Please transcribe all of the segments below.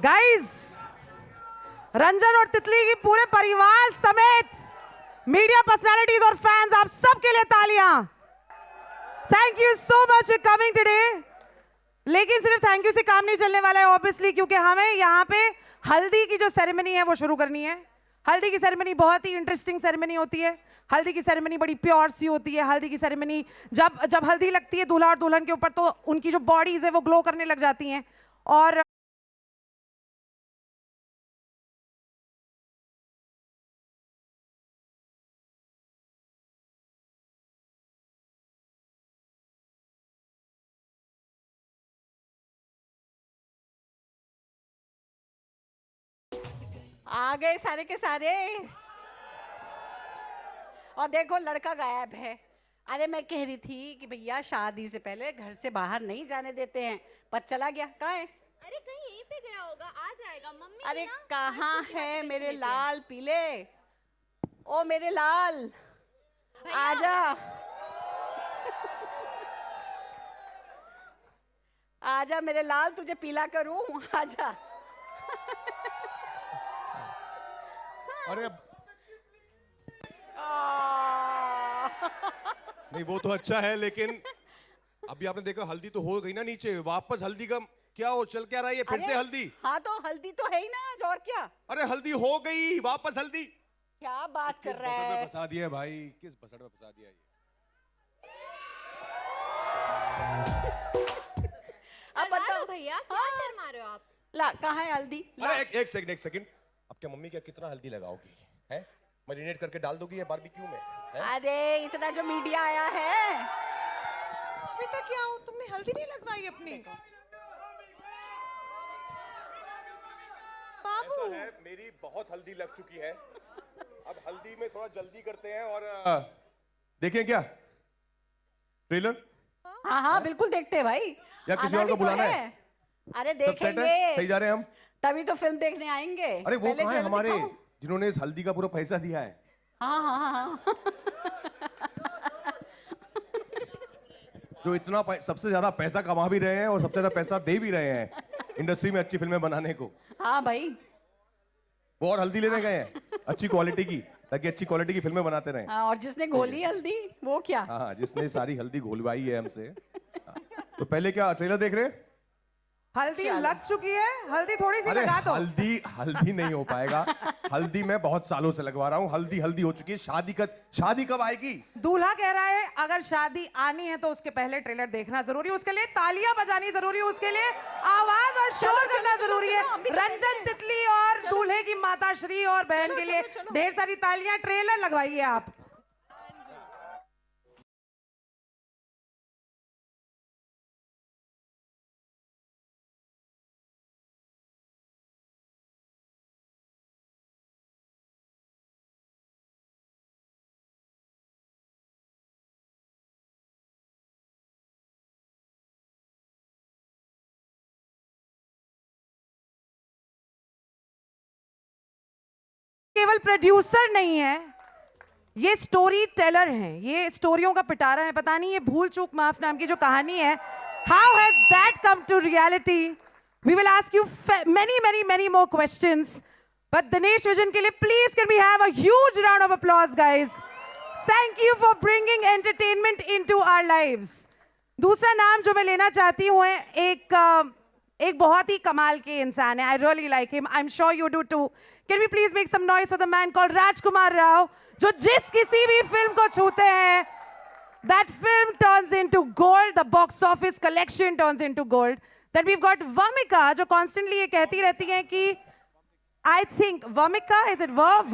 Guys, Ranjan और तितली की पूरे परिवार समेत मीडिया पर्सनालिटीज और फैंस, आप सबके लिए तालियां। Thank you so much for coming today. लेकिन सिर्फ थैंक यू से काम नहीं चलने वाला है ऑब्वियसली, क्योंकि हमें यहाँ पे हल्दी की जो सेरेमनी है वो शुरू करनी है। हल्दी की सेरेमनी बहुत ही इंटरेस्टिंग सेरेमनी होती है। हल्दी की सेरेमनी बड़ी प्योर सी होती है। हल्दी की सेरेमनी जब हल्दी लगती है दूल्हा और दुल्हन के ऊपर, तो उनकी जो बॉडीज है वो ग्लो करने लग जाती हैं। और आ गए सारे के सारे। और देखो लड़का गायब है। अरे मैं कह रही थी कि भैया शादी से पहले घर से बाहर नहीं जाने देते हैं, पर चला गया। कहाँ है? अरे कहीं यहीं पे गया होगा, आ जाएगा। मम्मी अरे ना कहाँ आज है कुछ मेरे लेके लाल पीले? ओ मेरे लाल, भैया। आजा आजा मेरे लाल, तुझे पीला करूं, आजा। अरे नहीं, वो तो अच्छा है, लेकिन अभी आपने देखा हल्दी तो हो गई ना नीचे, वापस हल्दी का क्या हो, चल क्या रहा है ये फिर से हल्दी? हाँ तो हल्दी तो है ही ना आज, और क्या? अरे हल्दी हो गई, वापस हल्दी। क्या बात कर किस रहा बसड़ में है? फंसा दिया है भाई, किस बसड़ में फंसा दिया है ये? अब डरा बताओ लो भैया, क्या हाँ। शर्मा रहे हो आप? ला कहाँ है हल्दी? ला। अरे एक सेकंड। अब क्या मम्मी क्या कितना हल्दी लगाओगी? हैं? मैरिनेट करके डाल दोगी या बारबेक्यू में? हैं? अरे इतना जो मीडिया आया है। बेटा क्या हो, तुमने हल्दी नहीं लगवाई अपनी? ऐसा है, मेरी बहुत हल्दी लग चुकी है। अब हल्दी में थोड़ा जल्दी करते हैं और देखें क्या ट्रेलर? हाँ हाँ बिल्कुल देखते हैं भाई। या किसी आना और को भी तो बुलाना है? अरे सब सेट है? देखेंगे, सही जा रहे हैं हम? तभी तो फिल्म देखने आएंगे। अरे वो पहले कहाँ है ट्रेलर हमारे दिखाओ। जिन्होंने इस हल्दी का पूरा पैसा दिया है? हाँ हाँ हाँ हाँ। जो इतना सबसे ज्यादा पैसा कमा भी रहे हैं और सबसे ज्यादा पैसा दे भी रहे हैं इंडस्ट्री में अच्छी फिल्में बनाने को। हाँ भाई। वो और हल्दी लेने गए हैं अच्छी क्वालिटी की, ताकि अच्छी क्वालिटी की फिल्में बनाते रहें। हाँ, और जिसने घोली हल्दी वो क्या? हाँ, जिसने सारी हल्दी घोलवाई है हमसे। हाँ, तो पहले क्या ट्रेलर देख रहे हैं? हल्दी लग चुकी है, हल्दी थोड़ी सी अरे लगा दो। हल्दी नहीं हो पाएगा। हल्दी मैं बहुत सालों से लगवा रहा हूँ। हल्दी हो चुकी है। शादी कब आएगी? दूल्हा कह रहा है अगर शादी आनी है तो उसके पहले ट्रेलर देखना जरूरी है, उसके लिए तालियां बजानी जरूरी है, उसके लिए आवाज और शोर करना जरूरी है। रंजन, तितली और दूल्हे की माता श्री और बहन के लिए ढेर सारी तालियां। ट्रेलर लगवाइए आप। केवल प्रोड्यूसर नहीं है, ये स्टोरी टेलर हैं, ये स्टोरियों का पिटारा है। पता नहीं ये भूल चूक माफ नाम की जो कहानी है, how has that come to reality? We will ask you many more questions, but Dinesh vision के लिए please can we have a huge round of applause guys. Thank you for bringing entertainment into our lives. दूसरा नाम जो मैं लेना चाहती हूँ एक बहुत ही कमाल के इंसान है। I really like him, I am sure you do too. Can we please make some noise for the man called Rajkumar Rao, जो जिस किसी भी फिल्म को छूते हैं that film turns into gold, the box office collection turns into gold. Then we've got Vamika, जो constantly ये कहती रहती हैं कि I think Vamika, is it Vamika,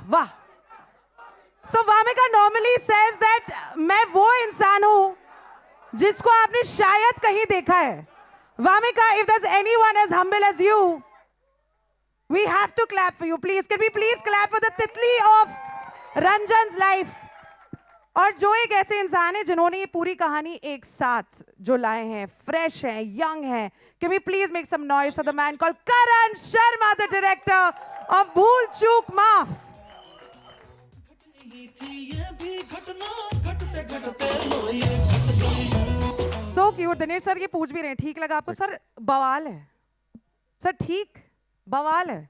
वाह। So Vamika normally says that मैं वो इंसान हूँ जिसको आपने शायद कहीं देखा है। Vamika, if there's anyone as humble as you, we have to clap for you. Please, can we please clap for the Titli of Ranjan's life? और जो एक ऐसे इंसान है जिन्होंने ये पूरी कहानी एक साथ जो लाए हैं, फ्रेश हैं, यंग हैं। Can we please make some noise for the man called Karan Sharma, the director of Bhool Chook Maaf? So so cute. Dinesh sir ये पूछ भी रहे हैं, ठीक लगा आपको? सर बवाल है सर, ठीक बवाल है।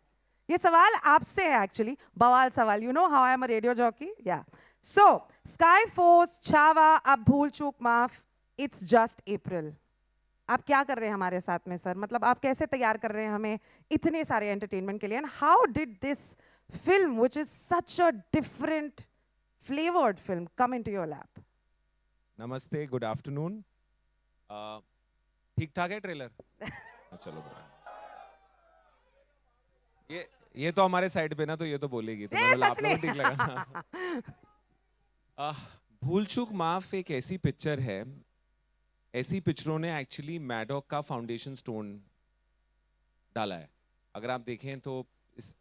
ये सवाल आपसे है एक्चुअली, बवाल सवाल। You know how I am a radio jockey, या। सो स्काई फोर्स, छावा, अब भूल चूक माफ, इट्स जस्ट अप्रैल। आप क्या कर रहे हैं हमारे साथ में सर? मतलब आप कैसे तैयार कर रहे हैं हमें इतने सारे एंटरटेनमेंट के लिए? And how did this film which is such a different flavoured film come into your lap? नमस्ते, गुड आफ्टरनून। ठीक ठाक है ट्रेलर? चलो बढ़िया। ये तो हमारे साइड पे ना, तो ये तो बोलेगी, तो मैं बोला आप लोगों को ठीक लगा। भूल चूक माफ एक ऐसी पिक्चर है, ऐसी पिक्चरों ने एक्चुअली मैडॉक का फाउंडेशन स्टोन डाला है। अगर आप देखें तो इस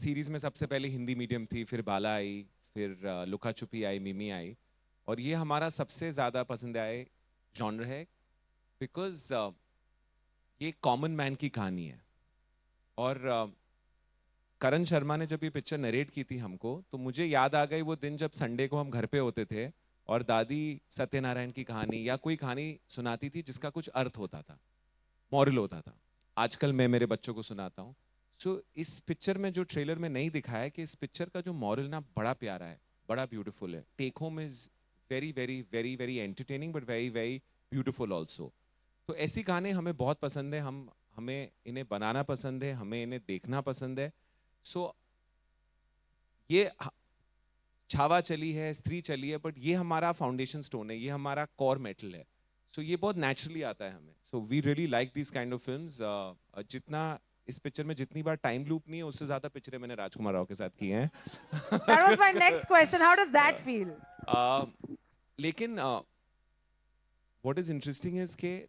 सीरीज में सबसे पहले हिंदी मीडियम थी, फिर बाला आई, फिर लुका छुपी आई, मिमी आई, और ये हमारा सबसे ज़्यादा पसंद आए जॉनर है बिकॉज ये कॉमन मैन की कहानी है। और करण शर्मा ने जब ये पिक्चर नरेट की थी हमको, तो मुझे याद आ गई वो दिन जब संडे को हम घर पे होते थे और दादी सत्यनारायण की कहानी या कोई कहानी सुनाती थी जिसका कुछ अर्थ होता था, मॉरल होता था। आजकल मैं मेरे बच्चों को सुनाता हूँ। सो इस पिक्चर में जो ट्रेलर में नहीं दिखाया है कि इस पिक्चर का जो मॉरल ना बड़ा प्यारा है, बड़ा ब्यूटीफुल है। Take home is very very very very entertaining but very very beautiful also. तो ऐसी कहानी हमें बहुत पसंद है, हमें इन्हें बनाना पसंद है, हमें इन्हें देखना पसंद है। सो ये छावा चली है, स्त्री चली है, बट ये हमारा फाउंडेशन स्टोन है, ये हमारा कोर मेटल है। सो ये बहुत नेचुरली आता है हमें। So we really like this kind of films. जितना इस पिक्चर में जितनी बार टाइम लूप नहीं है, उससे ज्यादा पिक्चरें मैंने राजकुमार राव के साथ की हैं। That was my next question. How does that feel? लेकिन what is interesting is कि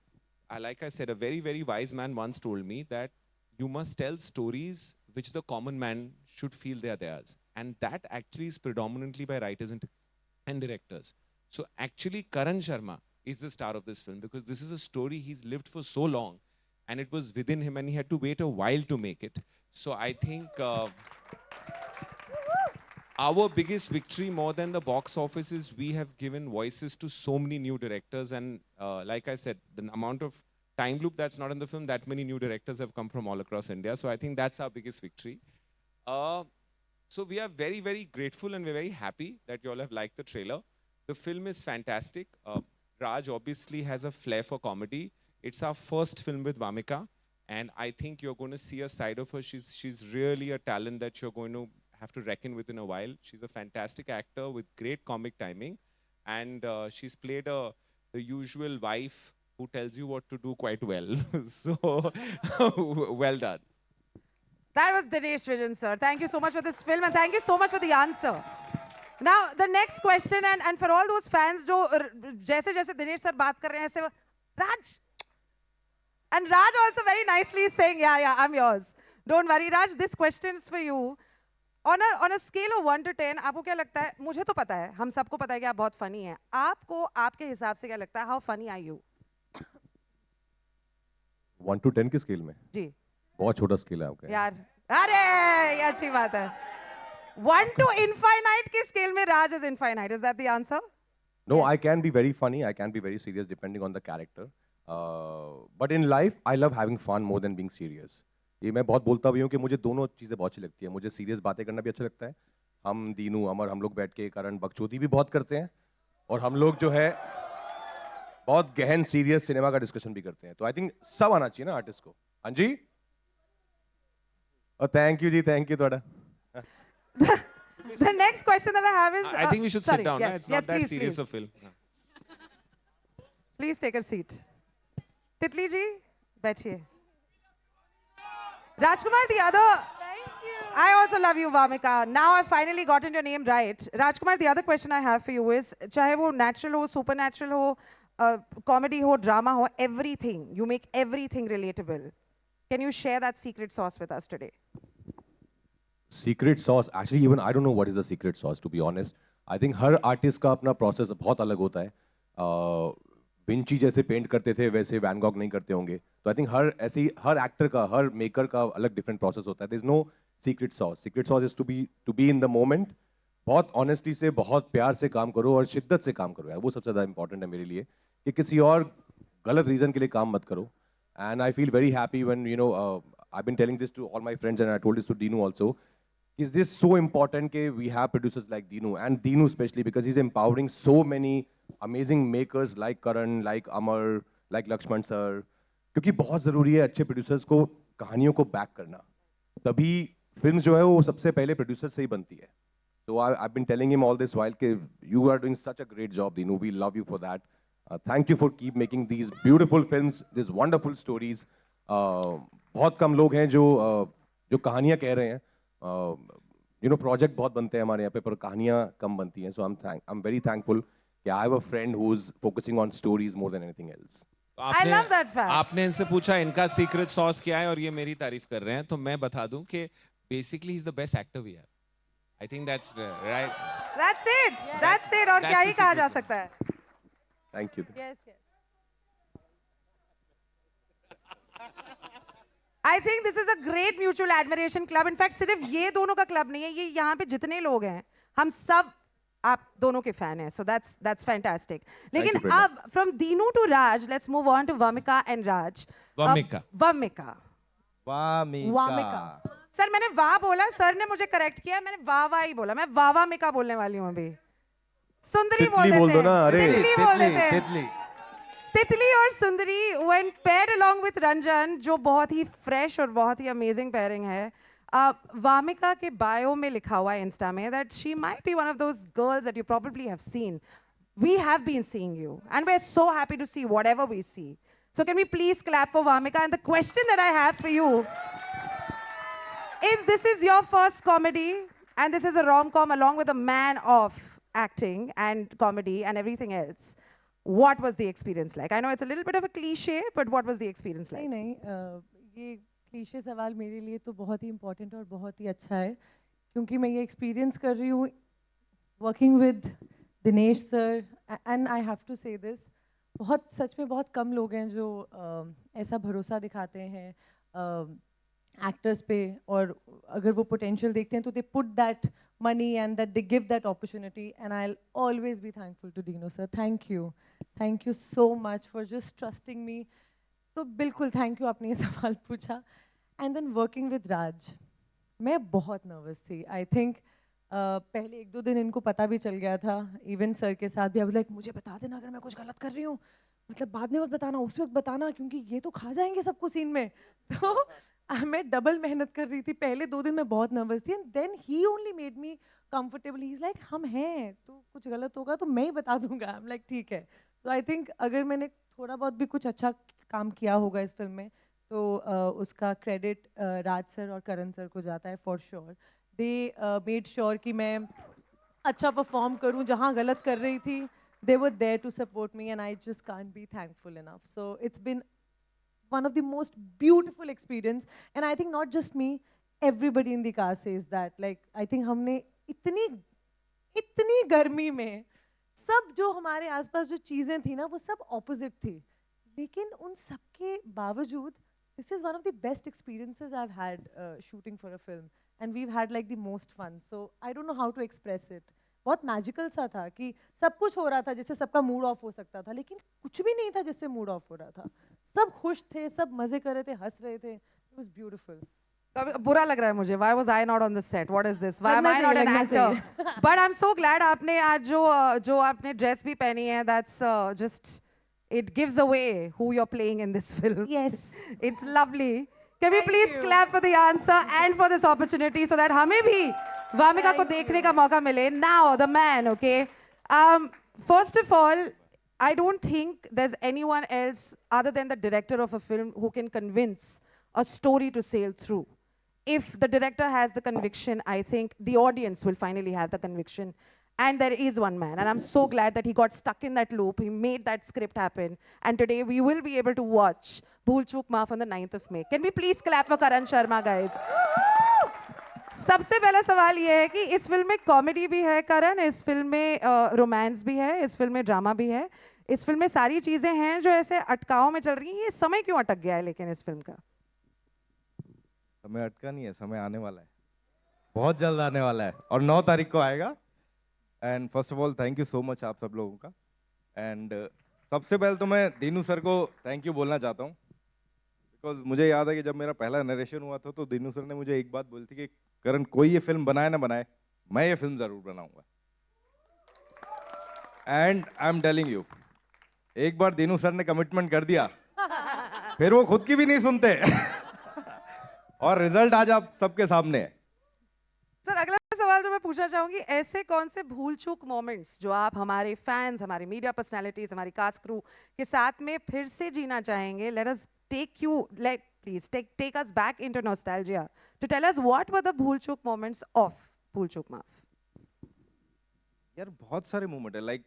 like I said, a very very wise man once told me that you must tell stories which the common man should feel they are theirs, and that actually is predominantly by writers and directors. So actually Karan Sharma is the star of this film because this is a story he's lived for so long and it was within him and he had to wait a while to make it. So I think our biggest victory more than the box office is we have given voices to so many new directors, and like I said, the amount of time loop that's not in the film, that many new directors have come from all across India. So I think that's our biggest victory. So we are very, very grateful and we're very happy that you all have liked the trailer. The film is fantastic. Raj obviously has a flair for comedy. It's our first film with Vamika, and I think you're going to see a side of her. She's really a talent that you're going to have to reckon with in a while. She's a fantastic actor with great comic timing, and she's played the usual wife who tells you what to do quite well. So, well done. That was Dinesh Vijan, sir. Thank you so much for this film and thank you so much for the answer. Now, the next question, and for all those fans जो जैसे Dinesh sir बात कर रहे हैं ऐसे Raj. And Raj also very nicely is saying, yeah, I'm yours. Don't worry, Raj, this question is for you. On a scale of 1 to 10, आपको क्या लगता है? मुझे तो पता है, हम सबको पता है कि आप बहुत funny हैं. आपको आपके हिसाब से क्या लगता है? How funny are you? 1 to 10 की स्केल में? जी. बहुत छोटा स्केल है आपका यार, अरे ये अच्छी बात है. 1 to infinite की स्केल में Raj is infinite. Is that the answer? No, Yes. I can be very funny. I can be very serious depending on the character. But in life, I love having fun more than being serious. ये मैं बहुत बोलता भी हूँ कि मुझे दोनों चीज़ें बहुत अच्छी लगती है. मुझे सीरियस बातें करना भी अच्छा लगता है. हम दीनू अमर हम लोग बैठ के कारण बकचोदी भी बहुत करते हैं और हम लोग जो है बहुत गहन सीरियस सिनेमा का डिस्कशन भी करते हैं. तो आई थिंक सब आना चाहिए ना आर्टिस्ट को. हाँ जी. और थैंक यू जी, थैंक यू थोड़ा. The next question that I have is... I think we should sorry, sit down. yes, It's not yes, that please, serious please. a film. Please take a seat. Titli ji, बैठिए. Rajkumar, the other... Thank you. I also love you, Vamika. Now I've finally gotten your name right. Rajkumar, the other question I have for you is, चाहे वो natural हो, supernatural हो, comedy हो, drama हो, everything. You make everything relatable. Can you share that secret sauce with us today? Secret sauce actually even I don't know what is the secret sauce to be honest. I think हर artist का अपना process बहुत अलग होता है. Vinci जैसे paint करते थे वैसे वैन गॉग नहीं करते होंगे. तो आई थिंक हर एक्टर का हर मेकर का अलग डिफरेंट प्रोसेस होता है. There is no secret sauce. Secret sauce is to be in the moment. बहुत ऑनेस्टी से बहुत प्यार से काम करो और शिद्दत से काम करो यार. वो सबसे ज़्यादा इंपॉर्टेंट है मेरे लिए कि किसी और गलत रीजन के लिए काम मत करो. And I feel very happy when, you know, I've been telling this to all my friends and I told this to Dinu also. Is this so important that we have producers like Dinu, and Dinu especially because he's empowering so many amazing makers like Karan, like Amar, like Lakshman sir. क्योंकि बहुत ज़रूरी है अच्छे producers को कहानियों को back करना. तभी फिल्म जो है वो सबसे पहले producer से ही बनती है. So I've been telling him all this while कि you are doing such a great job, Dinu. We love you for that. Thank you for keep making these beautiful films, these wonderful stories. बहुत कम लोग हैं जो कहानियाँ कह रहे हैं. You know, project बहुत बनते हैं हमारे यहाँ पे पर कहानियाँ कम बनती हैं. So I'm very thankful कि I have a friend who's focusing on stories more than anything else. तो I love that fact. आपने इनसे पूछा इनका सीक्रेट सॉस क्या है और ये मेरी तारीफ कर रहे हैं, तो मैं बता दूं कि basically is the best actor we have. I think that's right. That's it. That's it. और That's क्या the ही कहा जा secret. सकता है? Thank you. Yes, yes. I think this is a great mutual admiration club. In fact, सिर्फ ये दोनों का क्लब नहीं है, ये यहाँ पे जितने लोग हैं, हम सब आप दोनों के फैन हैं. So that's fantastic. लेकिन you, Prerna. अब from Dinu to Raj, let's move on to Vamika and Raj. Vamika. Vamika. Wamiqa. Sir मैंने वाह बोला, सर ने मुझे करेक्ट किया, मैंने वाह वाह ही बोला. मैं वाह मिका बोलने वाली हूँ अभी. सुंदरी बोल तितली बोल देते दो ना, हैं. अरे. तितली बोल देते हैं. तितली. तितली और सुंदरी when paired along with Ranjan, जो बहुत ही फ्रेश और बहुत ही अमेजिंग पेयरिंग है. वामिका के बायो में लिखा हुआ है इंस्टा में that she might be one of those girls that you probably have seen. We have been seeing you and we're so happy to see whatever we see. So can we please clap for Vamika? And the question that I have for you is, this is your first comedy and this is a rom-com along with a man of acting and comedy and everything else. What was the experience like? I know it's a little bit of a cliche, but what was the experience like? नहीं ये cliché सवाल मेरे लिए तो बहुत ही important और बहुत ही अच्छा है, क्योंकि मैं ये एक्सपीरियंस कर रही हूँ working with Dinesh sir. And I have to say this, बहुत सच में बहुत कम लोग हैं जो ऐसा भरोसा दिखाते हैं एक्टर्स पे, और अगर वो पोटेंशियल देखते हैं तो they put that money and that they give that opportunity, and I'll always be thankful to Dino sir. Thank you so much for just trusting me. तो बिल्कुल thank you, आपने ये सवाल पूछा. And then working with Raj, मैं बहुत nervous थी. I think पहले 1-2 दिन इनको पता भी चल गया था, even सर के साथ भी. I was like, मुझे बता देना अगर मैं कुछ गलत कर रही हूँ, मतलब बाद में मत बताना, उस वक्त बताना, क्योंकि ये तो खा जाएंगे सबको सीन में. तो मैं डबल मेहनत कर रही थी. पहले 2 दिन मैं बहुत नर्वस थी, and then he only made me comfortable. He is like, हम हैं तो कुछ गलत होगा तो मैं ही बता दूंगा. आई एम लाइक ठीक है. सो आई थिंक अगर मैंने थोड़ा बहुत भी कुछ अच्छा काम किया होगा इस फिल्म में, तो उसका क्रेडिट राज सर और करण सर को जाता है for sure. They made sure कि मैं अच्छा परफॉर्म करूं. जहां गलत कर रही थी, they were there to support me, and I just can't be thankful enough. So it's been one of the most beautiful experience, and I think not just me, everybody in the cast says that. Like, I think हमने इतनी गर्मी में सब जो हमारे आसपास जो चीजें थी ना, वो सब opposite थी, लेकिन उन सब के बावजूद this is one of the best experiences I've had shooting for a film, and we've had like the most fun. So I don't know how to express it. बहुत मैजिकल सा था कि सब कुछ हो रहा था जिससे सबका मूड ऑफ हो सकता था, लेकिन कुछ भी नहीं था जिससे मूड ऑफ हो रहा था. सब खुश थे, सब मजे कर रहे थे, हंस रहे थे. It was beautiful. बुरा लग रहा है मुझे. Why was I not on the set? What is this? Why am I not an लगना actor? But I'm so glad आपने आज जो आपने ड्रेस भी पहनी है. That's just, it gives away who you're playing in this film. Yes. It's lovely. Can we please clap for the answer and for this opportunity so that हमें भी वामिका को देखने का मौका मिले. Now the man, okay. First of all, I don't think there's anyone else other than the director of a film who can convince a story to sail through. If the director has the conviction, I think the audience will finally have the conviction. And there is one man, and I'm so glad that he got stuck in that loop. He made that script happen. And today we will be able to watch Bhool Chook Maaf on the 9th of May. Can we please clap for Karan Sharma, guys? सबसे पहला सवाल ये है कि इस film में comedy भी है करण, इस फिल्म में रोमांस भी है, इस फिल्म में ड्रामा भी है, इस फिल्म में सारी चीजें हैं जो ऐसे अटकाव में चल रही हैं. ये समय क्यों अटक गया है लेकिन इस फिल्म का? समय अटका नहीं है, समय आने वाला है, बहुत जल्द आने वाला है, और 9 तारीख को आएगा. And first of all thank you so much आप सब लोगों का. एंड सबसे पहले तो मैं दीनू सर को थैंक यू बोलना चाहता हूँ, बिकॉज मुझे याद है कि जब मेरा पहला नरेशन हुआ था तो दीनू सर ने मुझे एक बात बोली थी कि करण, कोई ये फिल्म बनाए ना बनाए, मैं ये फिल्म जरूर बनाऊंगा। And I am telling you, एक बार दीनू सर ने कमिटमेंट कर दिया फिर वो खुद की भी नहीं सुनते और रिजल्ट आज आप सबके सामने है। सर अगला सवाल जो मैं पूछना चाहूंगी, ऐसे कौन से भूल चूक मोमेंट्स जो आप हमारे फैंस, हमारे मीडिया पर्सनालिटीज, हमारी कास्ट क्रू के साथ में फिर से जीना चाहेंगे? Let us take you, let please take us back into nostalgia to tell us what were the Bhool Chuk moments of भूल चूक माफ। यार बहुत सारे मोमेंट है, लाइक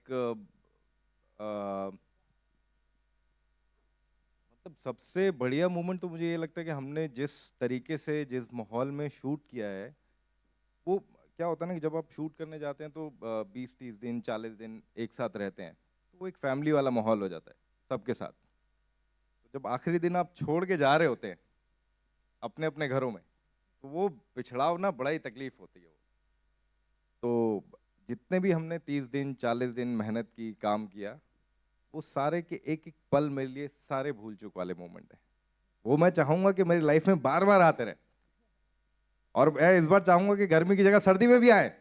मतलब सबसे बढ़िया मोमेंट तो मुझे ये लगता है कि हमने जिस तरीके से, जिस माहौल में शूट किया है, वो क्या होता है ना कि जब आप शूट करने जाते हैं तो 20-30 दिन 40 दिन एक साथ रहते हैं, तो वो एक फैमिली वाला माहौल हो जाता है सबके साथ। तो जब आखिरी दिन आप छोड़ के जा रहे होते हैं अपने अपने घरों में, तो वो पिछड़ाव ना बड़ा ही तकलीफ होती है। तो जितने भी हमने 30 दिन 40 दिन मेहनत की, काम किया, वो सारे के एक एक पल मेरे लिए सारे भूल चूक वाले मोमेंट हैं। वो मैं चाहूंगा कि मेरी लाइफ में बार बार आते रहे, और मैं इस बार चाहूंगा कि गर्मी की जगह सर्दी में भी आए।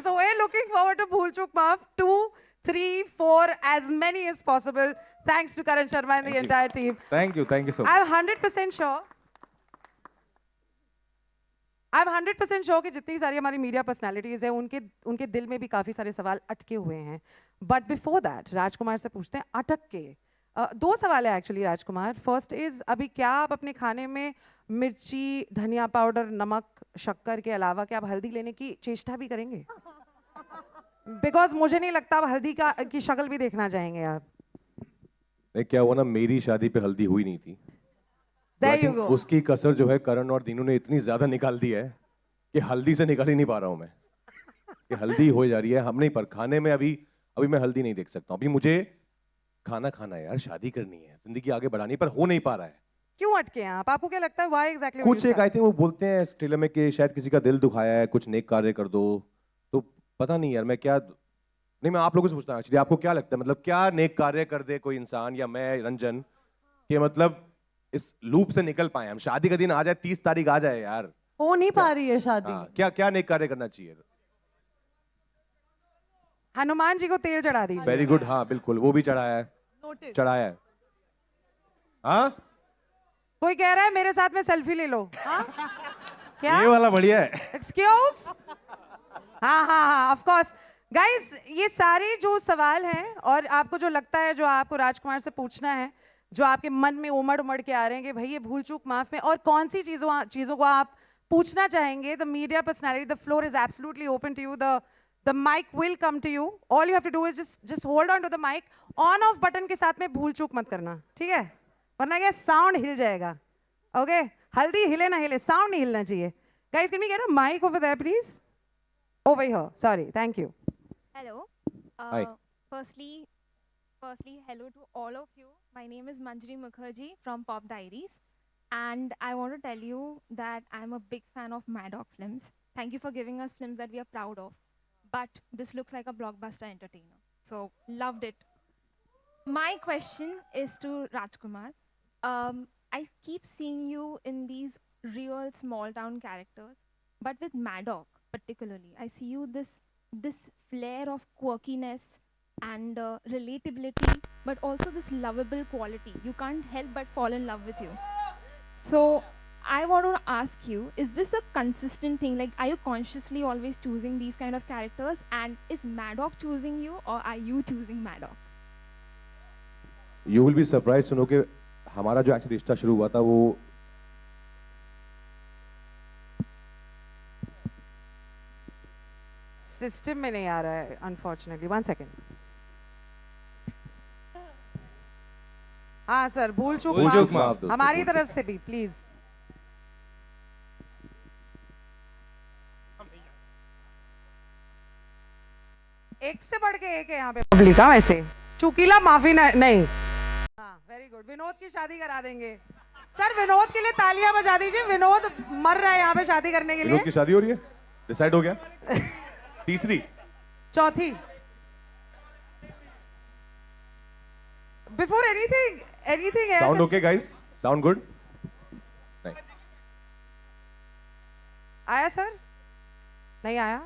So we're looking forward to Bhool Chook Maaf 2, 3, 4, as many as possible. Thanks to Karan Sharma and the entire team. Thank you so much. I'm 100% sure. I'm 100% sure कि जितनी सारी हमारी मीडिया पर्सनालिटीज हैं, उनके दिल में भी काफी सारे सवाल अटके हुए हैं। बट बिफोर दैट राजकुमार से पूछते हैं अटक के। दो सवाल है एक्चुअली राजकुमार। फर्स्ट इज, अभी क्या आप अपने खाने में मिर्ची, धनिया पाउडर, नमक, शक्कर के अलावा क्या आप हल्दी लेने की चेष्टा भी करेंगे? बिकॉज मुझे नहीं लगता आप हल्दी की शक्ल भी देखना चाहेंगे आप। नहीं, क्या हुआ ना, मेरी शादी पे हल्दी हुई नहीं थी। There I you think go. उसकी कसर जो है करण और दीनू ने इतनी ज्यादा निकाल दी है कि हल्दी से निकाल ही नहीं पा रहा हूं मैं कि हल्दी हो जा रही है। हम नहीं, पर खाने में अभी मैं हल्दी नहीं देख सकता हूं। अभी मुझे खाना है यार, शादी करनी है, जिंदगी आगे बढ़ानी है, पर हो नहीं पा रहा है। क्यों अटके हैं आप? आपको क्या लगता है व्हाई एग्जैक्टली? कुछ एक आई थिंक वो बोलते हैं ट्रेलर में कि शायद किसी का दिल दुखाया है, कुछ नेक कार्य कर दो। तो पता नहीं यार, मैं क्या नहीं, मैं आप लोगों से पूछता हूँ एक्चुअली, आपको क्या लगता है, मतलब क्या नेक कार्य कर दे कोई इंसान या मैं रंजन, कि मतलब इस लूप से निकल पाए हम? शादी का दिन आ जाए, 30 तारीख आ जाए यार, हो नहीं पा रही है शादी। हाँ, क्या नेक कार्य करना चाहिए? हनुमान जी को तेल चढ़ा दीजिए। वेरी गुड, हाँ बिल्कुल, वो भी चढ़ाया है, चढ़ाया है। हाँ, कोई कह रहा है मेरे साथ में सेल्फी ले लो। हाँ? क्या? ये वाला बढ़िया है। एक्सक्यूज? हाँ, ऑफ कोर्स। गाइस, ये सारे जो सवाल हैं और आपको जो लगता है, जो आपको राजकुमार से पूछना है, जो आपके मन में उमड़ के आ रहे हैं कि भाई ये भूल चूक माफ में और कौन सी चीजों को आप पूछना चाहेंगे, the media personality, the floor is absolutely open to you, the mic will come to you. All you have to do is just hold on to the mic. On off button के साथ में भूल चूक मत करना, ठीक है? वरना क्या, साउंड हिल जाएगा। ओके, हल्दी हिले ना हिले, साउंड नहीं हिलना चाहिए। Guys, can we get a mic over there please? Over here, sorry, thank you. Hello. Hi. Firstly, hello to all of you. My name is Manjari Mukherjee from Pop Diaries, and I want to tell you that I'm a big fan of Maddock films. Thank you for giving us films that we are proud of. But this looks like a blockbuster entertainer, so loved it. My question is to Rajkumar. I keep seeing you in these real small town characters, but with Maddock particularly, I see you this flair of quirkiness and relatability, but also this lovable quality. You can't help but fall in love with you. So I want to ask you, is this a consistent thing? Like, are you consciously always choosing these kind of characters? And is Maddock choosing you, or are you choosing Maddock? You will be surprise सुनो कि हमारा जो actually रिश्ता शुरू हुआ था वो system में नहीं आ रहा है अनफॉर्चुनेटली। 1 सेकेंड। हाँ सर, भूल चूक माफ माफ दोस्तों, हमारी भूल तरफ से भी प्लीज। एक से बढ़ के एक है यहाँ पे पब्लिक। हाँ, वैसे चुकीला माफी नहीं। हाँ, वेरी गुड। विनोद की शादी करा देंगे सर। विनोद के लिए तालियां बजा दीजिए। विनोद मर रहा है यहाँ पे शादी करने के लिए। विनोद की शादी हो रही है, डिसाइड हो गया? तीसरी चौथी. Before anything else. Sound okay, guys? Sound good? Nice. आया सर? नहीं आया?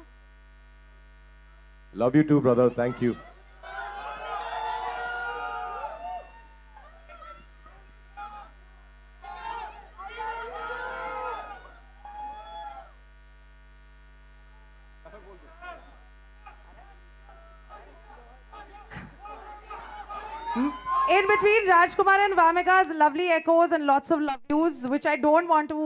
Love you too, brother. Thank you. In between Rajkumar and Vamika's lovely echoes and lots of love yous, which I don't want to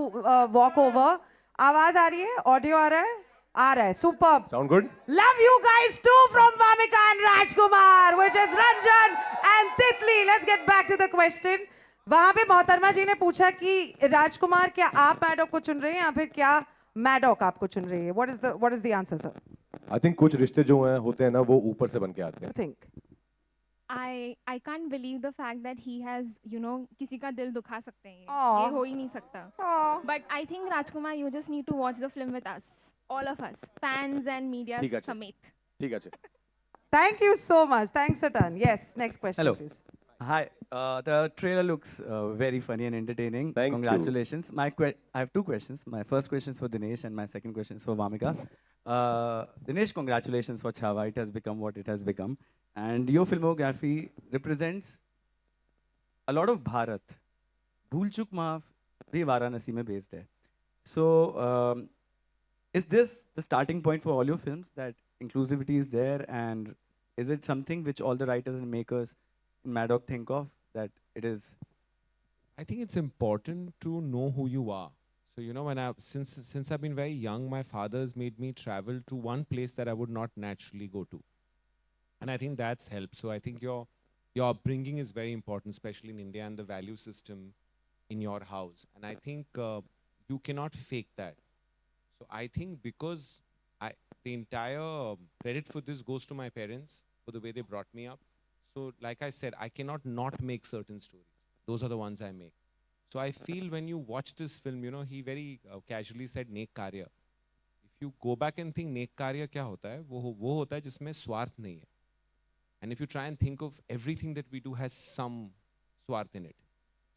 walk over. आवाज आ रही है? Audio आ रहा है? आ रहा है. Superb. Sound good? Love you guys too from Vamika and Rajkumar, which is Ranjan and Titli. Let's get back to the question. वहां पे मोहतरमा जी ने पूछा कि राजकुमार क्या आप मैडॉक को चुन रहे हैं या फिर क्या मैडॉक आपको चुन रही है? What is the answer, sir? I think कुछ रिश्ते जो हैं होते हैं ना वो ऊपर से बन के आते हैं. You think? I can't believe the fact that he has, you know, किसी का दिल दुखा सकते हैं Aw. ये हो ही नहीं सकता. Aw. But I think Rajkumar, you just need to watch the film with us, all of us, fans and media ठीक है, ठीक. समेत. ठीक है. Thank you so much. Thanks a ton. Yes, next question, Hello. please. Hi, the trailer looks very funny and entertaining. Thank you. Congratulations. I have two questions. My first question is for Dinesh and my second question is for Vamika. Dinesh, congratulations for Chhaava. It has become what it has become. And your filmography represents a lot of Bharat. Bhool Chuk Maaf bhi Varanasi mein based hai. So, is this the starting point for all your films, that inclusivity is there, and is it something which all the writers and makers in Maddock think of, that it is? I think it's important to know who you are. So you know, since I've been very young, my father's made me travel to one place that I would not naturally go to, and I think that's helped. So I think your upbringing is very important, especially in India, and the value system in your house. And I think you cannot fake that. So I think because the entire credit for this goes to my parents for the way they brought me up. So like I said, I cannot not make certain stories. Those are the ones I make. So I feel when you watch this film, you know, he very casually said Nek Karya. If you go back and think Nek Karya क्या होता है, वो होता है जिसमें स्वार्थ नहीं है. And if you try and think of everything that we do has some swarth in it.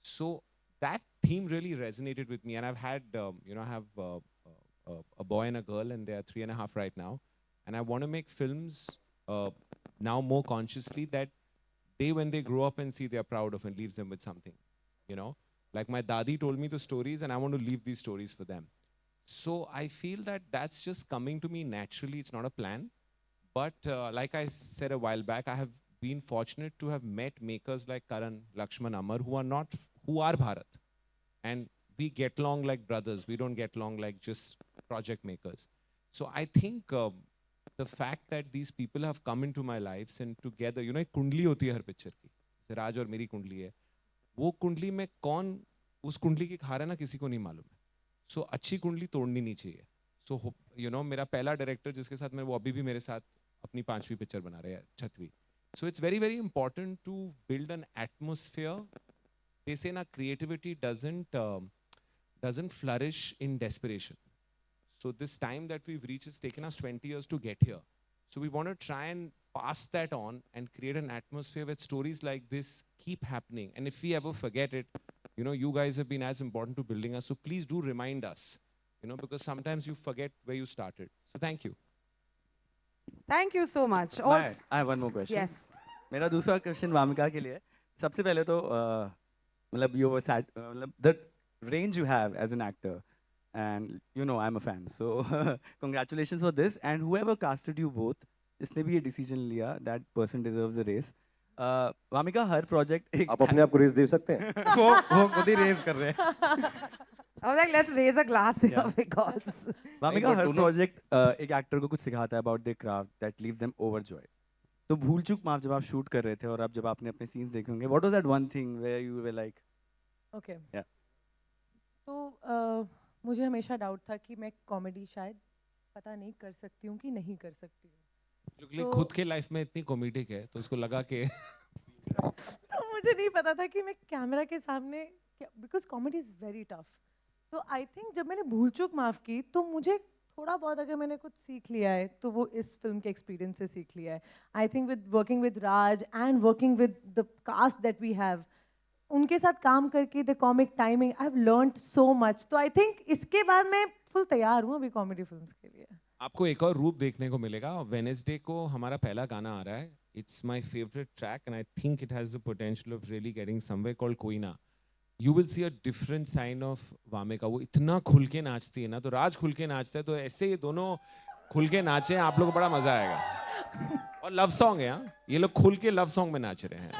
So that theme really resonated with me. And I've had, I have a boy and a girl, and they are 3.5 right now. And I want to make films now more consciously that when they grow up and see, they are proud of, and leaves them with something, you know. Like my dadi told me the stories, and I want to leave these stories for them. So I feel that that's just coming to me naturally. It's not a plan. But like I said a while back, I have been fortunate to have met makers like Karan, Lakshman, Amar, who are Bharat. And we get along like brothers. We don't get along like just project makers. So I think the fact that these people have come into my lives and together, you know, एक कुंडली होती है हर picture की. जैसे राज और मेरी कुंडली है. वो कुंडली में कौन उस कुंडली की खा रहा है ना, किसी को नहीं मालूम है. So अच्छी कुंडली तोड़नी नहीं चाहिए. So you know, मेरा पहला डायरेक्टर जिसके साथ मैं, वो अभी भी मेरे साथ अपनी 5वीं पिक्चर बना रहे हैं, 6वीं. So it's very, very important to build an atmosphere. They say na, creativity doesn't flourish in desperation. So this time that we've reached has taken us 20 years to get here. So we want to try and pass that on and create an atmosphere where stories like this keep happening. And if we ever forget it, you know, you guys have been as important to building us. So please do remind us, you know, because sometimes you forget where you started. So thank you. Thank you so much. I have one more question. Yes. मेरा दूसरा question Wamiqa के लिए. सबसे पहले तो मतलब you were sad, the range you have as an actor, and you know I'm a fan, so congratulations for this. And whoever casted you both, जिसने भी ये decision लिया, that person deserves a raise. Wamiqa her project एक आप अपने आप को race दे सकते हैं. वो खुद ही रेज कर रहे हैं. I was like, let's raise a glass here Yeah. because. Wamiqa her project एक actor को कुछ सिखाता है about their craft that leaves them overjoyed. तो भूल चूक माफ जब आप shoot कर रहे थे और अब जब आपने अपने scenes देखे होंगे, what was that one thing where you were like, okay Yeah. तो मुझे हमेशा डाउट था कि मैं कॉमेडी शायद पता नहीं कर सकती हूँ कि नहीं कर सकती हूँ. तो- खुद के लाइफ में इतनी कॉमेडिक है, तो उसको लगा कि तो मुझे नहीं पता था कि मैं कैमरा के सामने, because comedy is very tough. तो आई थिंक जब मैंने भूल चूक माफ़ की तो मुझे थोड़ा बहुत अगर मैंने कुछ सीख लिया है तो वो इस फिल्म के एक्सपीरियंस से सीख लिया है. I think with working with Raj and working with the cast that we have, उनके साथ काम करके the comic timing, I have learned so much. तो आई थिंक इसके बाद मैं फुल तैयार हूँ अभी कॉमेडी फिल्म्स के लिए. आपको एक और रूप देखने को मिलेगा. वेनेसडे को हमारा पहला गाना आ रहा है. It's my favourite track and I think it has the potential of really getting somewhere called Koyna. You will see a different side of Wamika. वो इतना खुल के नाचती है ना, तो राज खुल के नाचता है, तो ऐसे ये दोनों खुल के नाचे, आप लोगों को बड़ा मजा आएगा. और लव सॉन्ग है. हाँ, ये लोग खुल के लव सॉन्ग में नाच रहे हैं.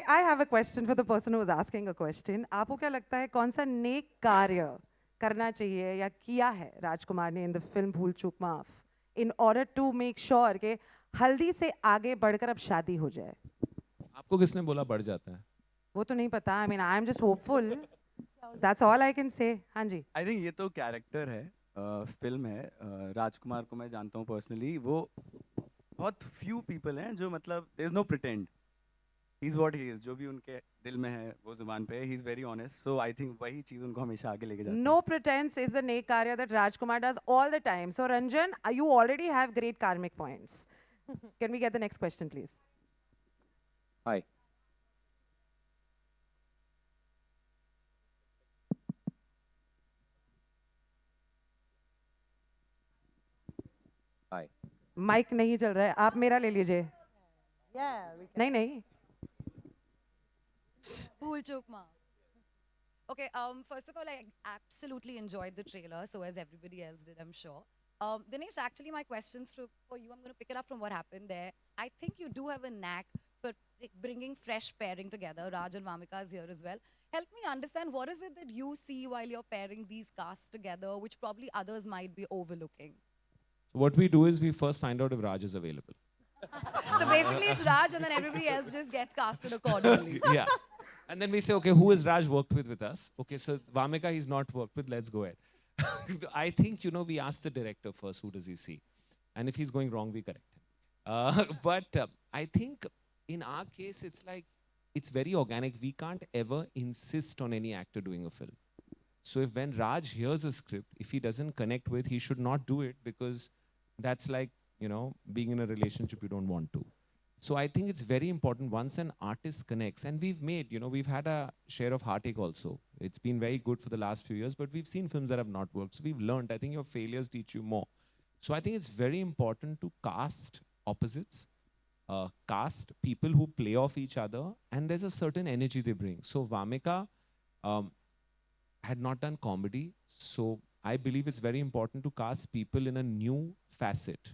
I have a question for the person who was asking a question. आपको क्या लगता है कौन सा नेक कार्य करना चाहिए या किया है राजकुमार ने in the film Bhool Chuk Maaf in order to make sure कि हल्दी से आगे बढ़कर अब शादी हो जाए? आपको किसने बोला बढ़ जाता है? वो तो नहीं पता. I mean I am just hopeful. That's all I can say. हाँ जी. आई थिंक ये तो कैरेक्टर है, फिल्म है. राजकुमार को मैं जानता हूँ पर्सनली. वो बहुत फ्यू पीपल हैं जो मतलब there is no pretend. He is what he is. जो भी उनके दिल में है वो जुबान पे है. He is very honest. So I think वही चीज उनको हमेशा आगे लेके जाती है. No pretense is the नेक कार्य that Rajkumar does all the time. So Ranjan, you already have great karmic points. Can we get the next question, please? Hi. Hi. Mic नहीं चल रहा है, आप मेरा ले लीजिए. नहीं नहीं. Bhool Chook Ma. Okay, first of all, I absolutely enjoyed the trailer, so as everybody else did, I'm sure. Dinesh, actually, my questions for you, I'm going to pick it up from what happened there. I think you do have a knack for bringing fresh pairing together. Raj and Vamika is here as well. Help me understand, what is it that you see while you're pairing these casts together, which probably others might be overlooking? So what we do is we first find out if Raj is available. So basically, it's Raj, and then everybody else just gets casted accordingly. Yeah. And then we say, okay, who has Raj worked with us? Okay, so Vamika he's not worked with, let's go ahead. I think, you know, we ask the director first, who does he see? And if he's going wrong, we correct him. But I think in our case, it's like, it's very organic. We can't ever insist on any actor doing a film. So if when Raj hears a script, if he doesn't connect with, he should not do it, because that's like, you know, being in a relationship you don't want to. So I think it's very important once an artist connects, and we've made, you know, we've had a share of heartache also. It's been very good for the last few years, but we've seen films that have not worked. So we've learned. I think your failures teach you more. So I think it's very important to cast opposites, cast people who play off each other, and there's a certain energy they bring. So Vamika had not done comedy, so I believe it's very important to cast people in a new facet.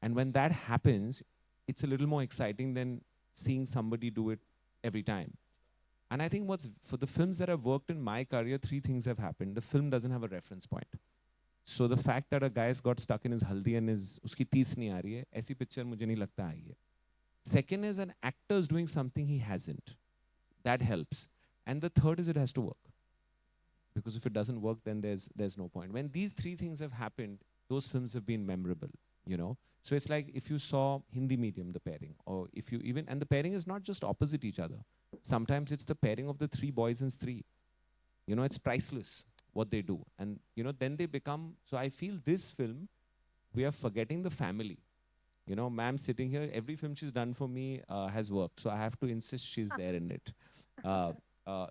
And when that happens, it's a little more exciting than seeing somebody do it every time. And I think what's, for the films that have worked in my career, three things have happened. The film doesn't have a reference point. So the fact that a guy's got stuck in his haldi and uski tees nahi aa rahi hai, aisi picture mujhe nahi lagta aayi hai. Second is an actor's doing something he hasn't. That helps. And the third is it has to work. Because if it doesn't work, then there's no point. When these three things have happened, those films have been memorable, you know. So it's like if you saw Hindi medium, the pairing, or if you even, and the pairing is not just opposite each other. Sometimes it's the pairing of the three boys in Stree. You know, it's priceless what they do. And, you know, then they become, so I feel this film, we are forgetting the family. You know, ma'am sitting here, every film she's done for me has worked. So I have to insist she's there in it.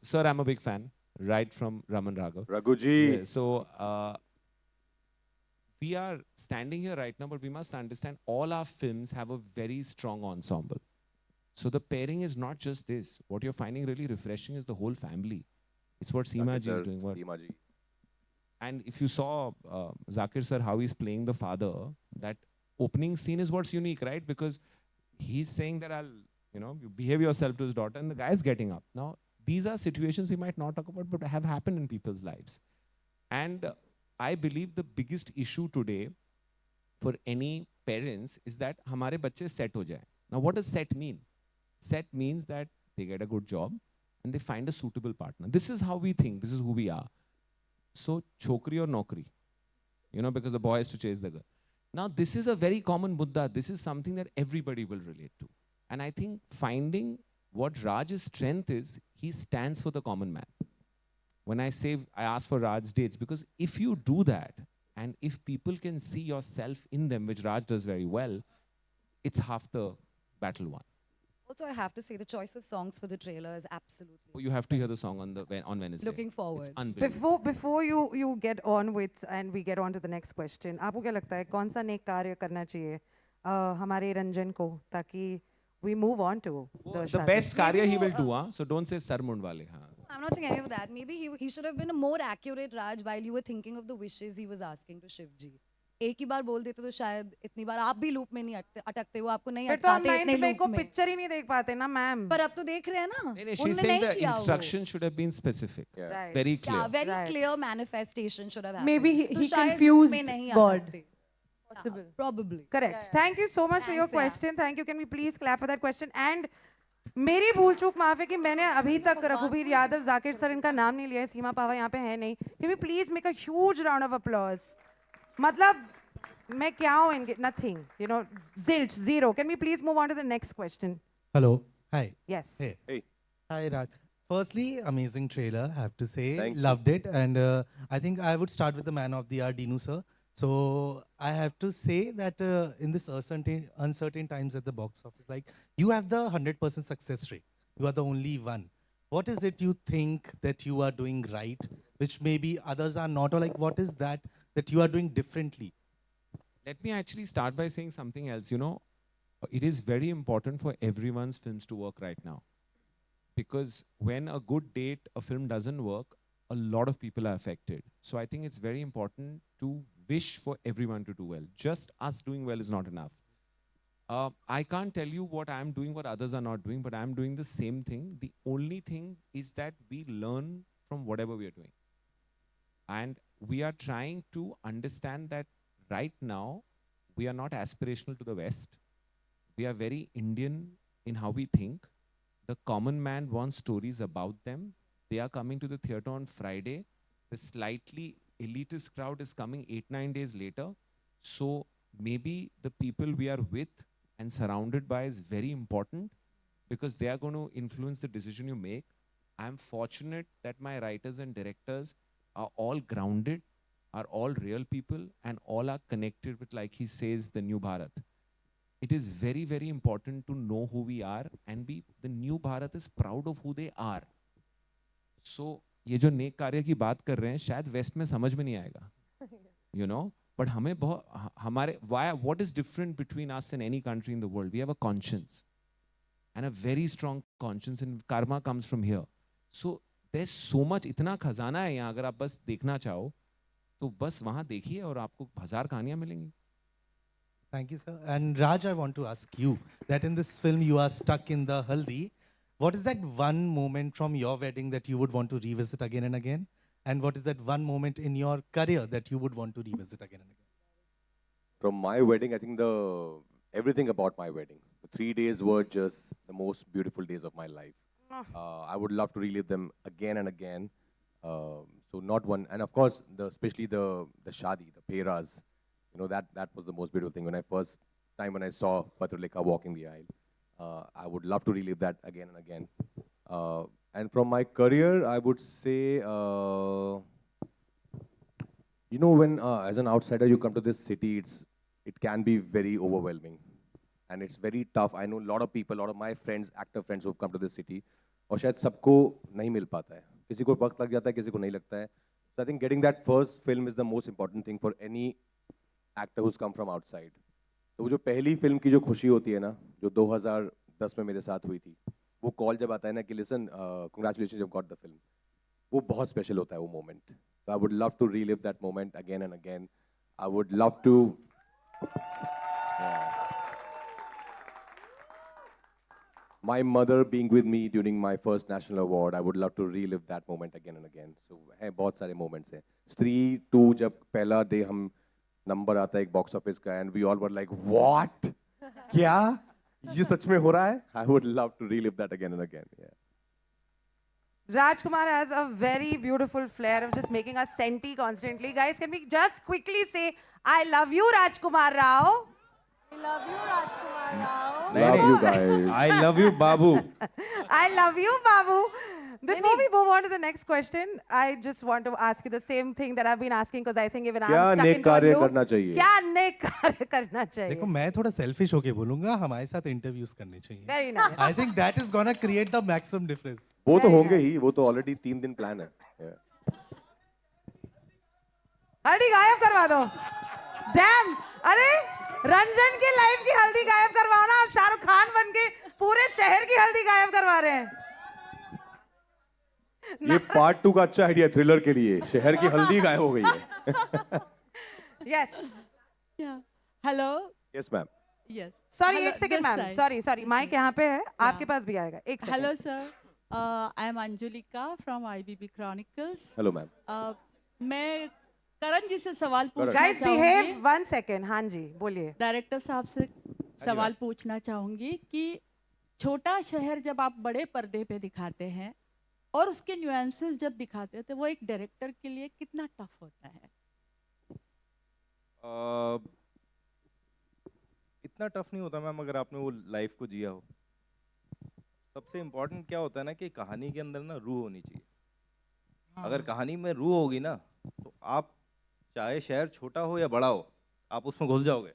Sir, I'm a big fan, right from Raman Raghav. Raghuji. Yeah, so we are standing here right now, but we must understand all our films have a very strong ensemble. So the pairing is not just this. What you're finding really refreshing is the whole family. It's what Seema ji is doing. Seema ji. And if you saw Zakir sir, how he's playing the father, that opening scene is what's unique, right? Because he's saying that you behave yourself to his daughter, and the guy's getting up. Now, these are situations we might not talk about, but have happened in people's lives. And I believe the biggest issue today for any parents is that hamare bacche set ho jaye. Now, what does set mean? Set means that they get a good job and they find a suitable partner. This is how we think. This is who we are. So, chokri or nokri, you know, because the boy has to chase the girl. Now, this is a very common mudda. This is something that everybody will relate to. And I think finding what Raj's strength is, he stands for the common man. When I say I ask for Raj dates, because if you do that, and if people can see yourself in them, which Raj does very well, it's half the battle won. Also, I have to say the choice of songs for the trailer is absolutely. Oh, you have to hear the song on Wednesday. Looking It's forward. unbelievable. Before you get on with and we get on to the next question, आपको क्या लगता है कौन सा नेक कार्य करना चाहिए हमारे रंजन को ताकि we move on to the The शादी? best karya he will do, so don't say Sar Mundwale. I'm not saying any of that. Maybe he should have been a more accurate Raj while you were thinking of the wishes he was asking to Shivji. एक ही बार बोल देते तो शायद इतनी बार आप भी loop में नहीं अटकते वो आपको नहीं फिर तो हम अटकाते इतने 9th में को लूप में पिक्चर ही नहीं देख पाते ना मैम. पर अब तो देख रहे हैं ना She's उन्होंने saying नहीं the किया वो. instruction should have been specific. Right. Very clear. Yeah, very Right. clear manifestation should have happened. Maybe he तो शायद confused में नहीं God. अटकते. Possible. Probably. Correct. Thank you so much for your Thanks, yeah. question. Thank you. Can we please clap for that question? And मेरी भूल चूक माफ है कि मैंने अभी तक रघुबीर यादव जाकिर सर इनका नाम नहीं लिया है. सीमा पावा यहाँ पे है नहीं. Can we please make a huge round of applause? मतलब मैं क्या हूँ इनके nothing. You know, zilch, zero. Can we please move on to the next question? Hello. Hi. Yes. Hey. Hey. Hi, Raj. Firstly, amazing trailer, I have to say. Thank you. Loved it. And I think I would start with the man of the hour, Dinu sir. So I have to say that in this uncertain times at the box office, like you have the 100% success rate. You are the only one. What is it you think that you are doing right, which maybe others are not? Or like what is that you are doing differently? Let me actually start by saying something else. You know, it is very important for everyone's films to work right now. Because when a good date, a film doesn't work, a lot of people are affected. So I think it's very important to wish for everyone to do well. Just us doing well is not enough. I can't tell you what I'm doing, what others are not doing, but I'm doing the same thing. The only thing is that we learn from whatever we are doing. And we are trying to understand that right now, we are not aspirational to the West. We are very Indian in how we think. The common man wants stories about them. They are coming to the theater on Friday. The slightly elitist crowd is coming 8-9 days later. So maybe the people we are with and surrounded by is very important because they are going to influence the decision you make. I'm fortunate that my writers and directors are all grounded, are all real people, and all are connected with, like he says, the new Bharat. It is very, very important to know who we are and be, the new Bharat is proud of who they are. So, ये जो नेक कार्य की बात कर रहे हैं शायद waste में समझ में नहीं आएगा, you know, but हमें बहुत हमारे what is different between us and any country in the world? We have a conscience and a very strong conscience, and karma comes from here. So there's so much, इतना खजाना है यहाँ, अगर आप बस देखना चाहो तो बस वहाँ देखिए और आपको हजार कहानियाँ मिलेंगी. Thank you, sir. And Raj, I want to ask you that in this film you are stuck in the haldi. What is that one moment from your wedding that you would want to revisit again and again? And what is that one moment in your career that you would want to revisit again and again? From my wedding, I think everything about my wedding. The 3 days were just the most beautiful days of my life. I would love to relive them again and again. So not one, and of course, especially the shadi, the peras. You know, that was the most beautiful thing. When I saw Patrulika walking the aisle, I would love to relive that again and again. And from my career, I would say, you know, when as an outsider you come to this city, it can be very overwhelming. And it's very tough. I know a lot of people, a lot of my friends, actor friends who've come to this city, और शायद सबको नहीं मिल पाता है. किसी को वक्त लग जाता है, किसी को नहीं लगता है. So I think getting that first film is the most important thing for any actor who's come from outside. तो वो जो पहली फिल्म की जो खुशी होती है ना, जो 2010 में मेरे साथ हुई थी, वो कॉल जब आता है ना कि listen, congratulations, you've got the film. वो बहुत स्पेशल होता है वो moment. So I would love to relive that moment again and again. I would love to. My mother being with me during my first national award, I would love to relive that moment again and again. So है बहुत सारे moments हैं. Stree 2 जब पहला day हम number आता है एक बॉक्स ऑफिस का, and we all were like, what? क्या? ये सच में हो रहा है? I would love to relive that again and again. Yeah. Rajkumar has a very beautiful flair of just making us senti constantly. Guys, can we just quickly say, I love you, Rajkumar Rao. I love you, Rajkumar Rao. Love you guys. I love you, Babu. I love you, Babu. Before we move on to the next question, I just want to ask you the same thing that I've been asking because I think even क्या I'm stuck neck into a कार्य loop. करना चाहिए? क्या नेक कार्य करना चाहिए? देखो मैं थोड़ा सेल्फिश होके बोलूंगा हमारे साथ इंटरव्यूज करने चाहिए Very nice. I think that is gonna create the maximum difference वो तो Very होंगे nice. ही, वो तो ऑलरेडी 3 दिन प्लान है. Yeah. हल्दी गायब करवा दो. Damn! अरे रंजन की लाइफ की हल्दी गायब करवाओ ना. आप शाहरुख खान बन के पूरे शहर की हल्दी गायब करवा रहे हैं. ये पार्ट 2 का अच्छा आइडिया थ्रिलर के लिए. शहर की हल्दी गायब हो गई है. Yes. Hello yes ma'am. Yes Sorry, Hello, एक second this ma'am. side. Sorry. Mic यहाँ पे है. आपके पास भी आएगा. एक second. Hello sir I am Anjulika from IBB Chronicles hello ma'am. मैं करण जी से सवाल पूछना Guys, चाहूंगी behave 1 second. हाँ जी, बोलिए. डायरेक्टर साहब से सवाल पूछना चाहूंगी कि छोटा शहर जब आप बड़े पर्दे पे दिखाते हैं और उसके न्यूएंसेस जब दिखाते हैं तो वो एक डायरेक्टर के लिए कितना टफ होता है? इतना टफ नहीं होता मैम अगर आपने वो लाइफ को जिया हो. सबसे इम्पोर्टेंट क्या होता है ना कि कहानी के अंदर ना रूह होनी चाहिए. अगर कहानी में रूह होगी ना तो आप चाहे शहर छोटा हो या बड़ा हो आप उसमें घुस जाओगे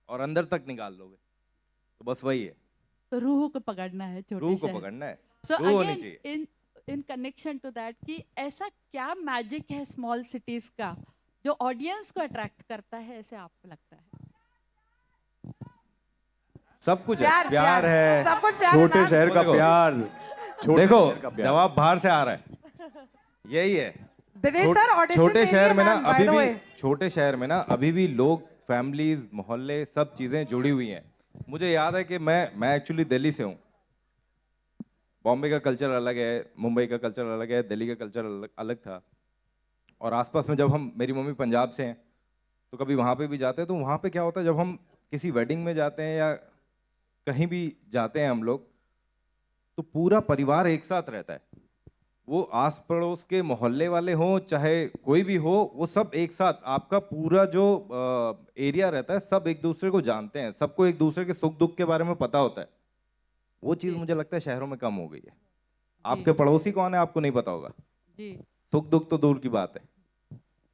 और अंदर तक निकाल लोगे. तो बस वही है, तो रूह को पकड़ना है छोटे रूह को शहर. पकड़ना है. So रूह होनी again, चाहिए. in connection to that कि ऐसा क्या मैजिक है स्मॉल सिटीज का जो ऑडियंस को अट्रैक्ट करता है ऐसे आपको लगता है? सब कुछ है. प्यार, प्यार है. सब कुछ प्यार है छोटे ना? शहर का देखो. प्यार. छोटे देखो शहर का प्यार. जवाब बाहर से आ रहा है. यही है. दिनेश सर ऑडिशन छोटे शहर में ना अभी भी way. छोटे शहर में ना अभी भी लोग, फैमिलीज, मोहल्ले, सब चीजें जुड़ी हुई हैं. मुझे याद है कि मैं एक्चुअली दिल्ली से हूँ. बॉम्बे का कल्चर अलग है, मुंबई का कल्चर अलग है, दिल्ली का कल्चर अलग था. और आसपास में जब हम, मेरी मम्मी पंजाब से हैं तो कभी वहाँ पे भी जाते हैं तो वहाँ पे क्या होता है जब हम किसी वेडिंग में जाते हैं या कहीं भी जाते हैं हम लोग तो पूरा परिवार एक साथ रहता है. वो आस पड़ोस के मोहल्ले वाले हों चाहे कोई भी हो, वो सब एक साथ, आपका पूरा जो एरिया रहता है सब एक दूसरे को जानते हैं, सबको एक दूसरे के सुख दुख के बारे में पता होता है. वो चीज़ मुझे लगता है शहरों में कम हो गई है. आपके पड़ोसी कौन है आपको नहीं पता होगा. जी. सुख दुख तो दूर की बात है.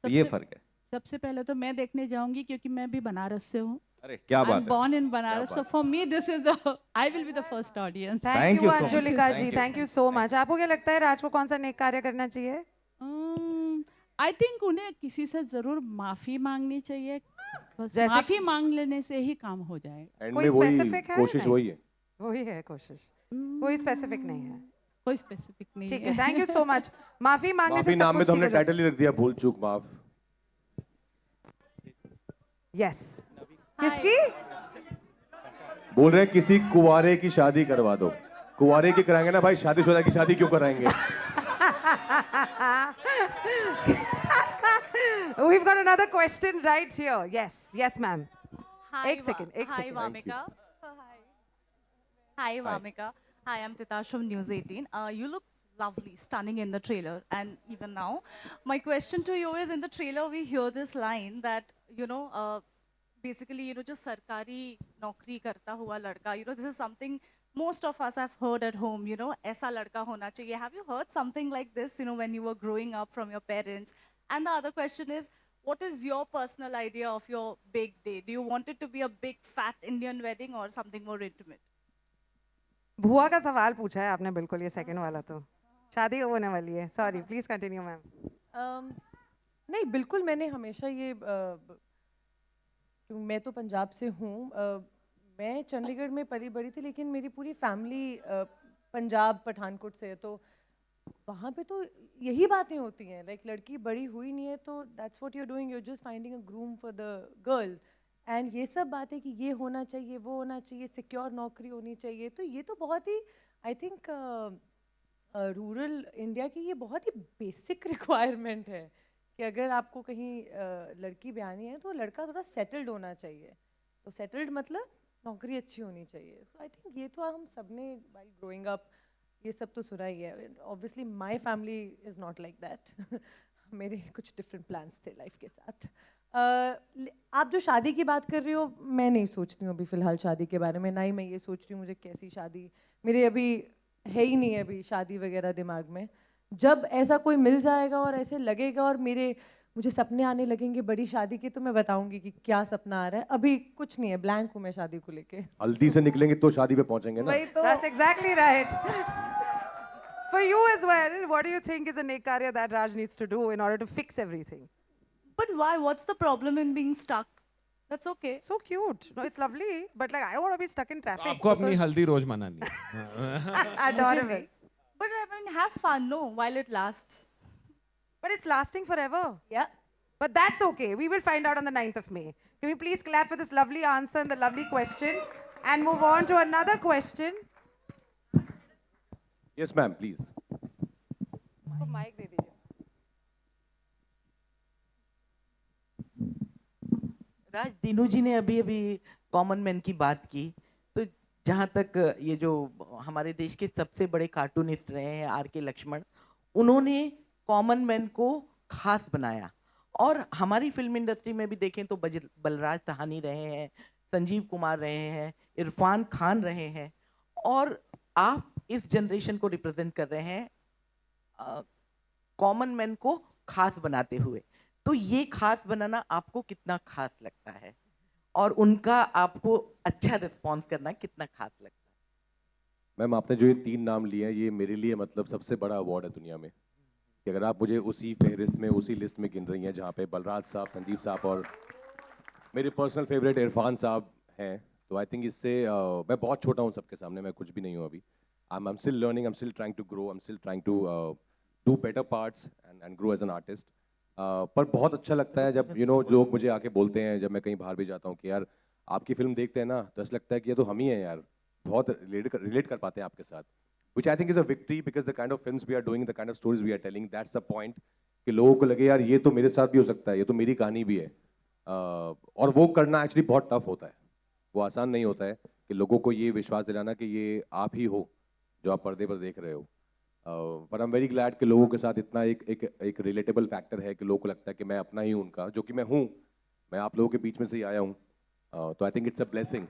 तो ये फर्क है. सबसे पहले तो मैं देखने जाऊंगी क्योंकि मैं भी बनारस से हूँ. अरे क्या बात है. born in Banaras, so for me this is the I will be the first audience. Thank Thank you you so much. Anjulika Thank ji. you. Thank you so much. आपको क्या लगता है राज को कौन सा नेक कार्य करना चाहिए? आई थिंक उन्हें किसी से जरूर माफी मांगनी चाहिए. बस जैसे- माफी मांग लेने से ही काम हो जाएगा. एंड कोई में वही specific है? कोशिश नहीं. वही है. वही है कोशिश. कोई स्पेसिफिक नहीं है. कोई स्पेसिफिक नहीं ठीक है. Thank you so much. माफी मांगने से माफी सब नाम में कुछ तो ठीक हमने हो जाता टाइटल ही रख दिया, भूल चूक माफ. है. Yes. किसकी? बोल रहे हैं किसी कुवारे की शादी करवा दो. कुवारे की कराएंगे ना भाई, शादीशुदा की शादी क्यों कराएंगे? We've got another question right here. Yes, ma'am. Hi, second. Hi, Vamika. Hi, Vamika. Hi, I'm Titash from News 18. You look lovely, stunning in the trailer, and even now. My question to you is: in the trailer, we hear this line that basically, जो सरकारी नौकरी करता हुआ लड़का, this is something most of us have heard at home. ऐसा लड़का होना चाहिए. Have you heard something like this? When you were growing up from your parents. And the other question is, what is your personal idea of your big day? Do you want it to be a big fat Indian wedding or something more intimate? भुआ का सवाल पूछा है आपने बिल्कुल ये second वाला तो शादी होने वाली है. Sorry, please continue ma'am. नहीं बिल्कुल मैंने हमेशा ये मैं तो पंजाब से हूँ. मैं चंडीगढ़ में पली बड़ी थी लेकिन मेरी पूरी फैमिली पंजाब पठानकोट से है. तो वहाँ पे तो यही बातें होती हैं. लाइक लड़की बड़ी हुई नहीं है तो that's what you are doing. You are just finding a groom for the girl. And ये सब बातें कि ये होना चाहिए, वो होना चाहिए, सिक्योर नौकरी होनी चाहिए. तो ये तो बहुत ही आई थिंक रूरल इंडिया की ये बहुत ही बेसिक रिक्वायरमेंट है कि अगर आपको कहीं लड़की ब्यानी है तो लड़का थोड़ा सेटल्ड होना चाहिए. तो सेटल्ड मतलब नौकरी अच्छी होनी चाहिए. सो आई थिंक ये तो हम सब ने व्हाइल ग्रोइंग अप ये सब तो सुना ही है. Obviously my family is not like that. मेरे कुछ डिफरेंट प्लान्स थे लाइफ के साथ. आप जो शादी की बात कर रही हो, मैं नहीं सोचती हूँ अभी फ़िलहाल शादी के बारे में. ना ही मैं ये सोच रही हूँ मुझे कैसी शादी. मेरे अभी है ही नहीं है अभी शादी वगैरह दिमाग में। जब ऐसा कोई मिल जाएगा और ऐसे लगेगा और मुझे सपने आने लगेंगे बड़ी शादी के, तो मैं बताऊंगी कि क्या सपना आ रहा है। अभी कुछ नहीं है, ब्लैंक हूँ मैं शादी को लेके। हल्दी से निकलेंगे तो शादी पे पहुंचेंगे ना। वही तो। That's exactly right. For you as well, what do you think is a Nick Karya that Raj needs to do in order to fix everything? But why? What's the problem in being stuck? That's okay. So cute. No, it's lovely, but like I don't want to be stuck in traffic. आपको अपनी because- हल्दी रोज मनानी है। Adorable. But I mean, have fun, no, while it lasts. But it's lasting forever. Yeah. But that's okay. We will find out on the 9th of May. Can we please clap for this lovely answer and the lovely question and move on to another question? Yes, ma'am, please. तो mic दे दीजिए। राज, दीनू जी ने अभी अभी common man की बात की, तो जहाँ तक ये जो हमारे देश के सबसे बड़े कार्टूनिस्ट रहे हैं R.K. लक्ष्मण, उन्होंने कॉमन मैन को खास बनाया। और हमारी फिल्म इंडस्ट्री में भी देखें तो बलराज सहानी रहे हैं, संजीव कुमार रहे हैं, इरफान खान रहे हैं, और आप इस जनरेशन को रिप्रेजेंट कर रहे हैं कॉमन मैन को खास बनाते हुए। तो ये खास बनाना आपको कितना खास लगता है, और उनका आपको अच्छा रिस्पॉन्स करना कितना खास लगता है? मैम, आपने जो ये 3 नाम लिए हैं, ये मेरे लिए मतलब सबसे बड़ा अवार्ड है दुनिया में। कि अगर आप मुझे उसी फहरिस्त में, उसी लिस्ट में गिन रही हैं जहाँ पे बलराज साहब, संजीव साहब और मेरे पर्सनल फेवरेट इरफान साहब हैं, तो आई थिंक इससे मैं बहुत छोटा हूँ सबके सामने, मैं कुछ भी नहीं हूँ अभी। I'm still learning, I'm still trying to grow, I'm still trying to do better parts and grow as an artist. पर बहुत अच्छा लगता है जब लोग मुझे आके बोलते हैं, जब मैं कहीं बाहर भी जाता हूँ कि यार आपकी फिल्म देखते हैं ना, तो ऐसा लगता है कि ये तो हम ही हैं यार, बहुत रिलेट कर पाते हैं आपके साथ, which I think is a victory because the kind of films we are doing, the kind of stories we are telling, that's the point, कि लोगों को लगे यार ये तो मेरे साथ भी हो सकता है, ये तो मेरी कहानी भी है। और वो करना एक्चुअली बहुत टफ होता है, वो आसान नहीं होता है कि लोगों को ये विश्वास दिलाना कि ये आप ही हो जो आप पर्दे पर देख रहे हो। पर आई एम वेरी ग्लैड कि लोगों के साथ इतना एक रिलेटेबल फैक्टर है कि लोगों को लगता है कि मैं अपना ही हूँ उनका, जो कि मैं हूँ, मैं आप लोगों के बीच में से ही आया हूँ। तो I think it's a blessing.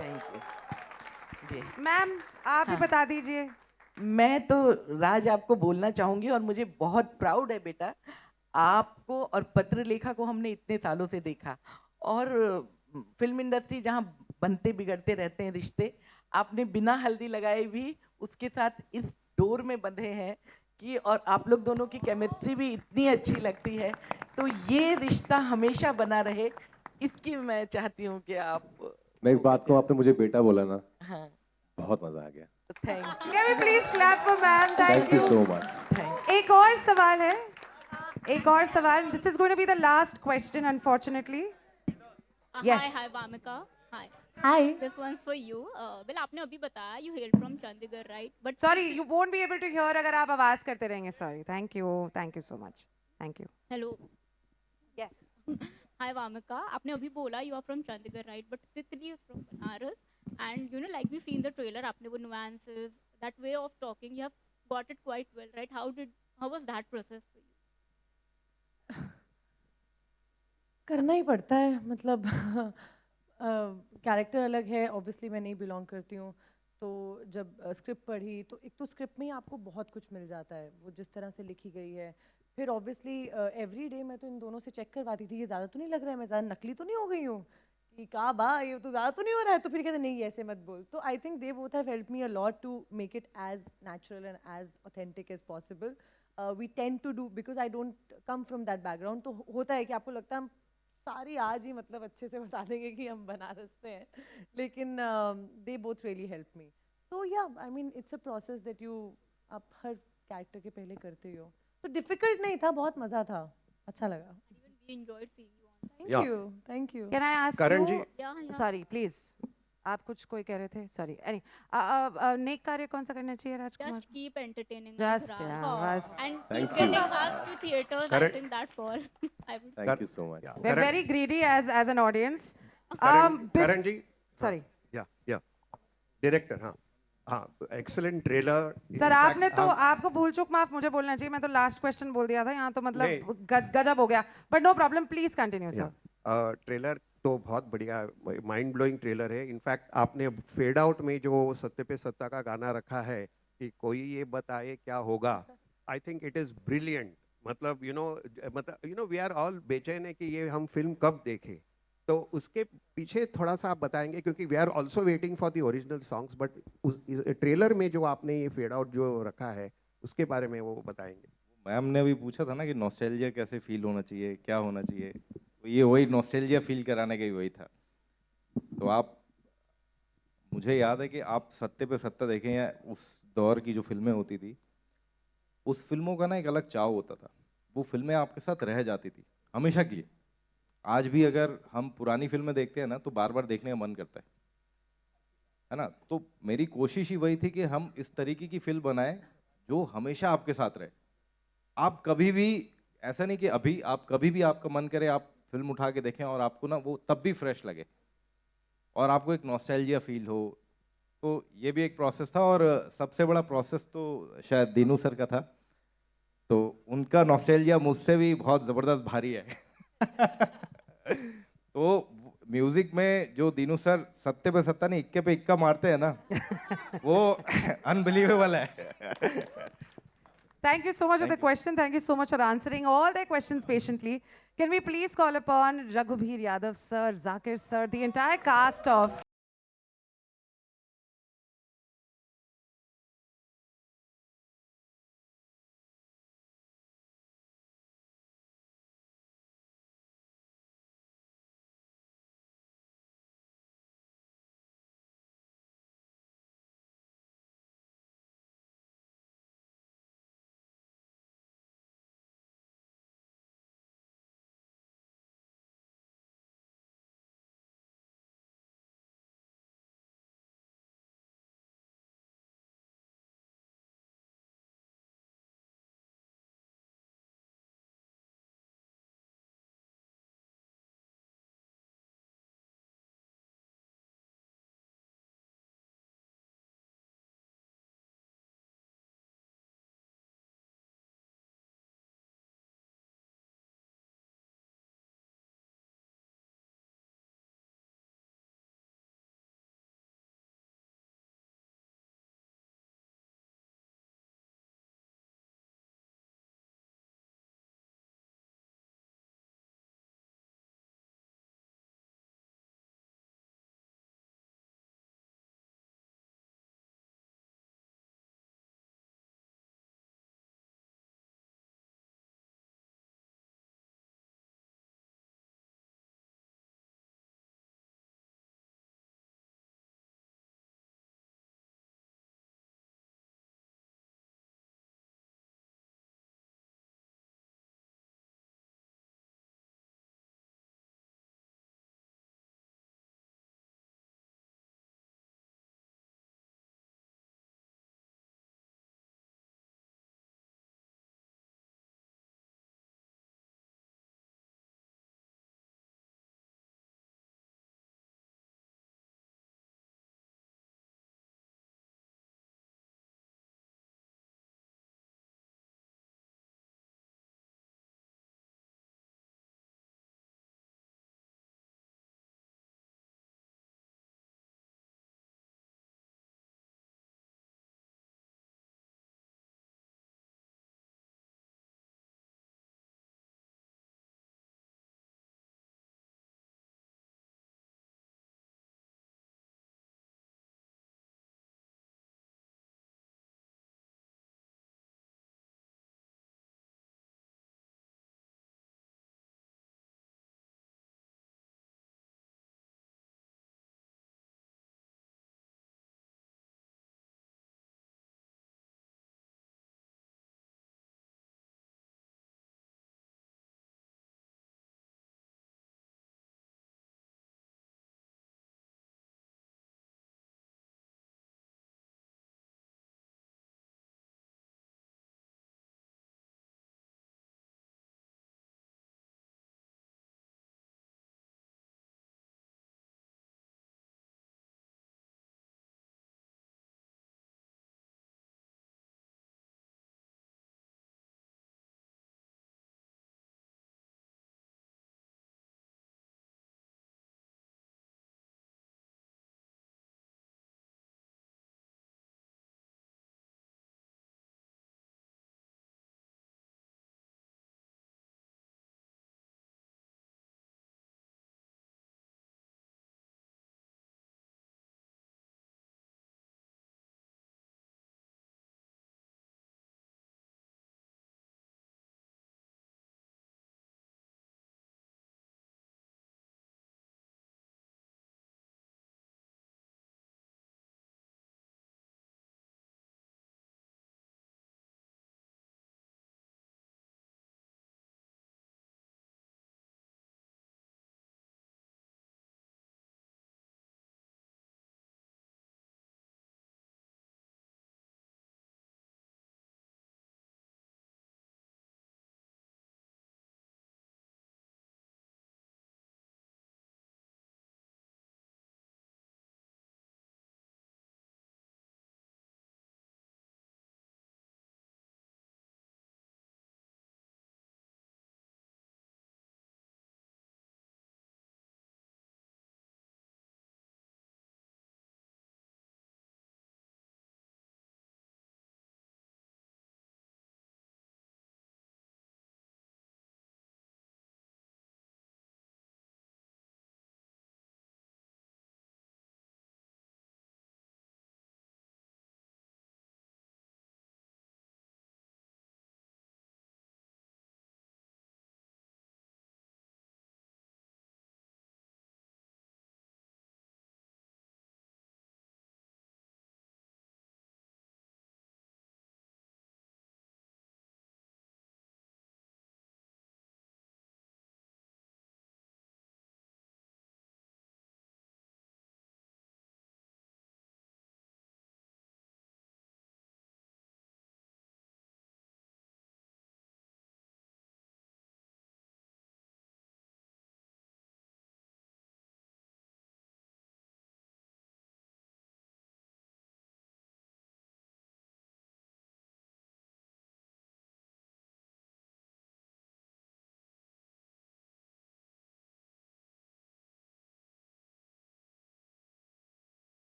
Thank you जी। मैम, आप ही बता दीजिए। मैं तो राज आपको बोलना चाहूँगी, और मुझे बहुत प्राउड है बेटा, आपको और पत्रलेखा को हमने इतने सालों से देखा, और फिल्म इंडस्ट्री जहाँ बनते बिगड़ते रहते हैं रिश्ते, आपने बिना हल्दी लगाए भी उसके साथ इस डोर में बंधे हैं कि, और आप लोग दोनों की केमिस्ट्री भी इतनी अच्छी लगती है, तो ये रिश्ता हमेशा बना रहे, इसकी मैं चाहती हूँ कि आप। मैं एक बात कहूँ, आपने मुझे बेटा बोला ना, हाँ, बहुत मजा आ गया। Thank you. Can we please clap for ma'am? Thank you you so much. एक और सवाल है, एक और सवाल। This is going to be the last question, unfortunately. Yes. Hi, Vamika. Hi. Hi. This one's for you. Well, आपने अभी बताया you hail from Chandigarh, right? But Sorry, you won't be able to hear अगर आप आवाज करते रहेंगे। Sorry. Thank you so much. Thank you. hello. Yes. Hi, Vamika. आपने अभी बोला you are from Chandigarh, right? But Titli is from Banaras. And like we see in the trailer, आपने वो nuances, that way of talking, you have got it quite well, right? How was that process for you? करना ही पड़ता है, मतलब character अलग है, obviously मैं नहीं बिलोंग करती हूँ, तो जब स्क्रिप्ट पढ़ी तो एक तो स्क्रिप्ट में ही आपको बहुत कुछ मिल जाता है, वो जिस तरह से लिखी गई है। फिर ऑब्वियसली एवरी डे मैं तो इन दोनों से चेक करवाती थी, ये ज़्यादा तो नहीं लग रहा है, मैं ज़्यादा नकली तो नहीं हो गई हूँ, कि कहा बा ये तो ज़्यादा तो नहीं हो रहा है, तो फिर कहते नहीं ऐसे मत बोल। तो I think they both have help me a lot to make it as natural and as authentic as possible. We tend to do, because I don't come from that background, तो होता है कि आपको लगता है हम सारी आज ही मतलब अच्छे से बता देंगे कि हम बनारस से हैं, लेकिन they both really help me. So yeah I mean it's a process that you आप हर कैरेक्टर के पहले करते हो, तो डिफिकल्ट नहीं था, बहुत मज़ा था, अच्छा लगा। We enjoyed seeing you on that. Thank you. Thank you. Can I ask Karan you? Ji. Yeah. Sorry, please. आप कुछ कोई कह रहे थे? Sorry. नेक कार्य कौन सा करना चाहिए राजकुमार? Just keep entertaining. Just, us, Raj. yeah, बस. And Thank keep getting you. us to theaters. I Karan- think that's all. I would. Thank you so much. We're very greedy as an audience. Karan ji. Sorry. या director, हाँ हाँ, excellent trailer. Sir आपने तो, आपको भूल चूक माफ मुझे बोलना चाहिए, मैं तो लास्ट क्वेश्चन बोल दिया था, यहाँ तो मतलब गजब हो गया, but no problem, please continue sir. Trailer तो बहुत बढ़िया, माइंड ब्लोइंग ट्रेलर है। इनफैक्ट आपने फेड आउट में जो सत्ते पे सत्ता का गाना रखा है, कि कोई ये बताए क्या होगा, आई थिंक इट इज़ ब्रिलियंट. मतलब वी आर ऑल बेचैन है कि ये हम फिल्म कब देखें. तो उसके पीछे थोड़ा सा आप बताएंगे, क्योंकि we are also waiting for the original songs, but trailer में जो आपने ये फेड आउट जो रखा है उसके बारे में वो बताएंगे. मैम ने अभी पूछा था ना कि नॉस्टैल्जिया कैसे फील होना चाहिए, क्या होना चाहिए, तो ये वही नॉस्टैल्जिया फील कराने का ही वही था. तो आप, मुझे याद है कि आप सत्ते पे सत्ता देखें या उस दौर की जो फिल्में होती थी, उस फिल्मों का ना एक अलग चाव होता था. वो फिल्में आपके साथ रह जाती थी हमेशा के लिए. आज भी अगर हम पुरानी फिल्में देखते हैं ना तो बार बार देखने का मन करता है ना. तो मेरी कोशिश ही वही थी कि हम इस तरीके की फिल्म बनाएं जो हमेशा आपके साथ रहे. आप कभी भी, ऐसा नहीं कि अभी, आप कभी भी आपका मन करे आप फिल्म उठा के देखें और आपको ना वो तब भी फ्रेश लगे और आपको एक नॉस्टैल्जिया फील हो. तो ये भी एक प्रोसेस था, और सबसे बड़ा प्रोसेस तो शायद दीनू सर का था. तो उनका नॉस्टैल्जिया मुझसे भी बहुत ज़बरदस्त भारी है. तो म्यूजिक में जो दीनू सर सत्ते पे सत्ता नहीं इक्के पे इक्का मारते हैं ना, वो अनबिलीवेबल है. Thank you so much for the question. Thank you so much for answering all their questions patiently. Can we please call upon Raghubir Yadav sir, Zakir sir, the entire cast of